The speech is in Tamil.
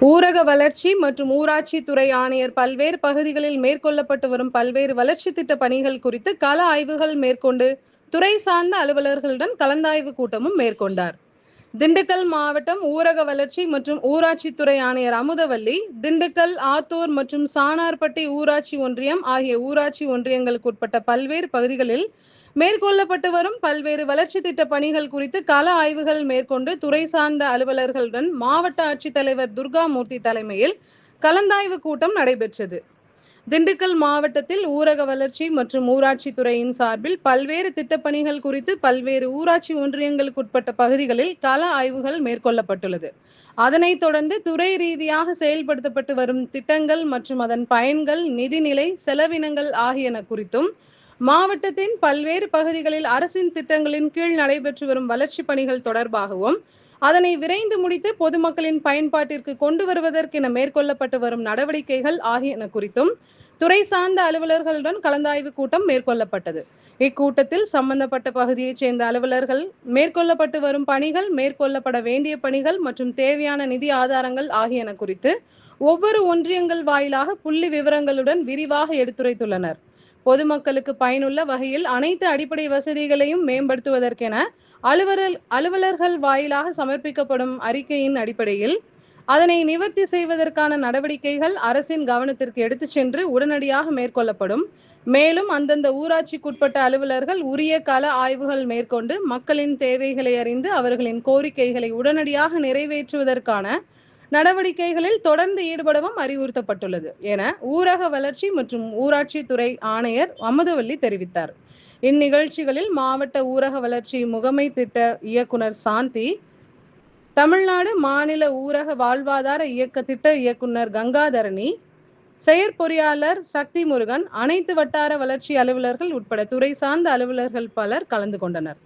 ஊரக வளர்ச்சி மற்றும் ஊராட்சி துறை ஆணையர் பல்வேறு பகுதிகளில் மேற்கொள்ளப்பட்டு வரும் பல்வேறு வளர்ச்சி திட்ட பணிகள் குறித்து கள ஆய்வுகள் மேற்கொண்டு துறை சார்ந்த அலுவலர்களுடன் கலந்தாய்வு கூட்டமும் மேற்கொண்டார். திண்டுக்கல் மாவட்டம் ஊரக வளர்ச்சி மற்றும் ஊராட்சித்துறை ஆணையர் அமுதவல்லி திண்டுக்கல், ஆத்தூர் மற்றும் சாணார்பட்டி ஊராட்சி ஒன்றியம் ஆகிய ஊராட்சி ஒன்றியங்களுக்கு உட்பட்ட பல்வேறு பகுதிகளில் மேற்கொள்ளப்பட்டு வரும் பல்வேறு வளர்ச்சி திட்ட பணிகள் குறித்து கள ஆய்வுகள் மேற்கொண்டு துறை சார்ந்த அலுவலர்களுடன் மாவட்ட ஆட்சித்தலைவர் துர்காமூர்த்தி தலைமையில் கலந்தாய்வு கூட்டம் நடைபெற்றது. திண்டுக்கல் மாவட்டத்தில் ஊரக வளர்ச்சி மற்றும் ஊராட்சி துறையின் சார்பில் பல்வேறு திட்டப்பணிகள் குறித்து பல்வேறு ஊராட்சி ஒன்றியங்களுக்கு உட்பட்ட பகுதிகளில் கள ஆய்வுகள் மேற்கொள்ளப்பட்டுள்ளது. அதனைத் தொடர்ந்து துறை ரீதியாக செயல்படுத்தப்பட்டு வரும் திட்டங்கள் மற்றும் அதன் பயன்கள், நிதிநிலை, செலவினங்கள் ஆகியன குறித்தும், மாவட்டத்தின் பல்வேறு பகுதிகளில் அரசின் திட்டங்களின் கீழ் நடைபெற்று வரும் வளர்ச்சி பணிகள் தொடர்பாகவும், அதனை விரைந்து முடித்து பொதுமக்களின் பயன்பாட்டிற்கு கொண்டு வருவதற்கென மேற்கொள்ளப்பட்டு வரும் நடவடிக்கைகள் ஆகியன குறித்தும் துறை சார்ந்த அலுவலர்களுடன் கலந்தாய்வு கூட்டம் மேற்கொள்ளப்பட்டது. இக்கூட்டத்தில் சம்பந்தப்பட்ட பகுதியைச் சேர்ந்த அலுவலர்கள் மேற்கொள்ளப்பட்டு வரும் பணிகள், மேற்கொள்ளப்பட வேண்டிய பணிகள் மற்றும் தேவையான நிதி ஆதாரங்கள் ஆகியன குறித்து ஒவ்வொரு ஒன்றியங்கள் வாயிலாக புள்ளி விவரங்களுடன் விரிவாக எடுத்துரைத்துள்ளனர். பொதுமக்களுக்கு பயனுள்ள வகையில் அனைத்து அடிப்படை வசதிகளையும் மேம்படுத்துவதற்கென அலுவலர்கள் வாயிலாக சமர்ப்பிக்கப்படும் அறிக்கையின் அடிப்படையில் அதனை நிவர்த்தி செய்வதற்கான நடவடிக்கைகள் அரசின் கவனத்திற்கு எடுத்துச் சென்று உடனடியாக மேற்கொள்ளப்படும். மேலும் அந்தந்த ஊராட்சிக்குட்பட்ட அலுவலர்கள் உரிய கள ஆய்வுகள் மேற்கொண்டு மக்களின் தேவைகளை அறிந்து அவர்களின் கோரிக்கைகளை உடனடியாக நிறைவேற்றுவதற்கான நடவடிக்கைகளில் தொடர்ந்து ஈடுபடவும் அறிவுறுத்தப்பட்டுள்ளது என ஊரக வளர்ச்சி மற்றும் ஊராட்சி துறை ஆணையர் அமுதவல்லி தெரிவித்தார். இந்நிகழ்ச்சிகளில் மாவட்ட ஊரக வளர்ச்சி முகமை திட்ட இயக்குனர் சாந்தி, தமிழ்நாடு மாநில ஊரக வாழ்வாதார இயக்க திட்ட இயக்குனர் கங்காதரணி, செயற்பொறியாளர் சக்தி முருகன், அனைத்து வட்டார வளர்ச்சி அலுவலர்கள் உட்பட துறை சார்ந்த அலுவலர்கள் பலர் கலந்து கொண்டனர்.